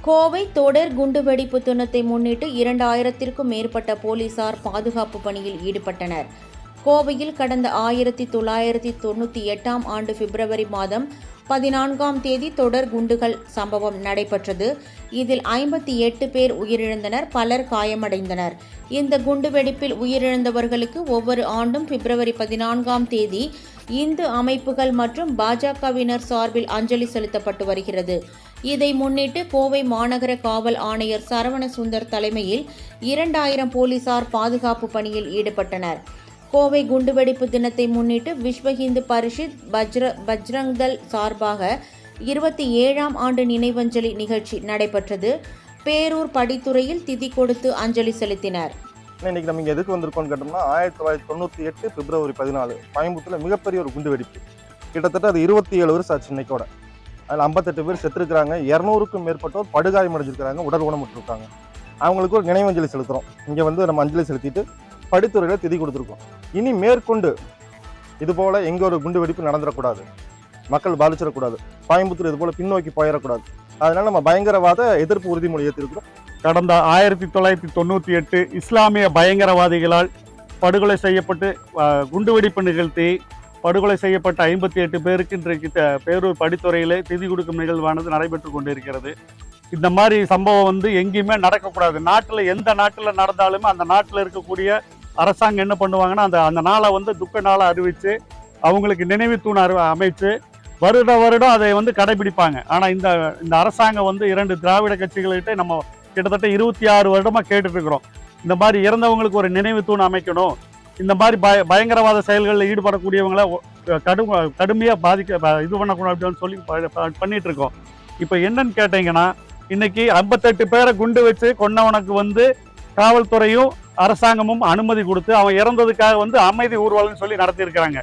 கோவை தொடர் குண்டுவெடிப்பு தினத்தை முன்னிட்டு 2000க்கும் மேற்பட்ட போலீசார் பாதுகாப்பு பணியில் ஈடுபட்டனர். கோவையில் கடந்த 1998ஆம் ஆண்டு பிப்ரவரி மாதம் 14ஆம் தேதி தொடர் குண்டுகள் சம்பவம் நடைபெற்றது. இதில் 58 பேர் உயிரிழந்தனர், பலர் காயமடைந்தனர். இந்த குண்டுவெடிப்பில் உயிரிழந்தவர்களுக்கு ஒவ்வொரு ஆண்டும் பிப்ரவரி 14ஆம் தேதி இந்து அமைப்புகள் மற்றும் பாஜகவினர் சார்பில் அஞ்சலி செலுத்தப்பட்டு வருகிறது. இதை முன்னிட்டு கோவை மாநகர காவல் ஆணையர் சரவணசுந்தர் தலைமையில் 2000 போலீசார் பாதுகாப்பு பணியில் ஈடுபட்டனர். கோவை குண்டுவெடிப்பு தினத்தை முன்னிட்டு விஸ்வ இந்து பரிஷத் பஜ்ரங் தள் சார்பாக 27ஆம் ஆண்டு நினைவஞ்சலி நிகழ்ச்சி நடைபெற்றது. பேரூர் படித்துறையில் திதி கொடுத்து அஞ்சலி செலுத்தினர். இன்னைக்கு நம்ம இங்கே எதுக்கு வந்திருக்கோம்னு கேட்டோம்னா 1998 பிப்ரவரி 14 கோயம்புத்தூரில் மிகப்பெரிய ஒரு குண்டு வெடிப்பு. கிட்டத்தட்ட அது 27 வருஷம் ஆச்சு இன்னைக்கோட. அதில் 58 பேர் செத்துருக்கிறாங்க, 200க்கும் மேற்பட்டோர் படுகாயம் அடைஞ்சிருக்கிறாங்க, உடல் ஊனமுற்றிருக்காங்க. அவங்களுக்கு ஒரு நினைவஞ்சலி செலுத்துகிறோம். இங்கே வந்து நம்ம அஞ்சலி செலுத்திட்டு படித்துறையில் திதி கொடுத்துருக்கோம். இனி மேற்கொண்டு இதுபோல் எங்கே ஒரு குண்டு வெடிப்பு நடந்துடக்கூடாது, மக்கள் பாதிச்சிடக்கூடாது, கோயம்புத்தூர் இதுபோல் பின்னோக்கி போயிடக்கூடாது. அதனால நம்ம பயங்கரவாத எதிர்ப்பு உறுதிமொழி ஏற்றிருக்கிறோம். கடந்த 1998 இஸ்லாமிய பயங்கரவாதிகளால் படுகொலை செய்யப்பட்டு குண்டுவெடிப்பு நிகழ்த்தி படுகொலை செய்யப்பட்ட 58 பேருக்கு இன்றைக்கு பேரூர் படித்துறையிலே திதி கொடுக்கும் நிகழ்வானது நடைபெற்று கொண்டிருக்கிறது. இந்த மாதிரி சம்பவம் வந்து எங்கேயுமே நடக்கக்கூடாது. நாட்டில் எந்த நாட்டில் நடந்தாலுமே அந்த நாட்டில் இருக்கக்கூடிய அரசாங்கம் என்ன பண்ணுவாங்கன்னா அந்த நாளை வந்து துக்க நாளை அறிவித்து அவங்களுக்கு நினைவு தூண் அமைச்சு வருடம் அதை வந்து கடைபிடிப்பாங்க. ஆனால் இந்த அரசாங்கம் வந்து 2 திராவிட கட்சிகள்கிட்ட நம்ம கிட்டத்தட்ட 26 வருடமாக கேட்டுட்டு இருக்கிறோம். இந்த மாதிரி இறந்தவங்களுக்கு ஒரு நினைவு தூண் அமைக்கணும், இந்த மாதிரி பயங்கரவாத செயல்களில் ஈடுபடக்கூடியவங்களை கடுமையாக இது பண்ணக்கூடாது அப்படின்னு சொல்லி பண்ணிட்டு இருக்கோம். இப்போ என்னன்னு கேட்டீங்கன்னா, இன்னைக்கு 58 பேரை குண்டு வச்சு கொன்னவனுக்கு வந்து காவல்துறையும் அரசாங்கமும் அனுமதி கொடுத்து அவன் இறந்ததுக்காக வந்து அமைதி ஊர்வலம்னு சொல்லி நடத்தியிருக்கிறாங்க.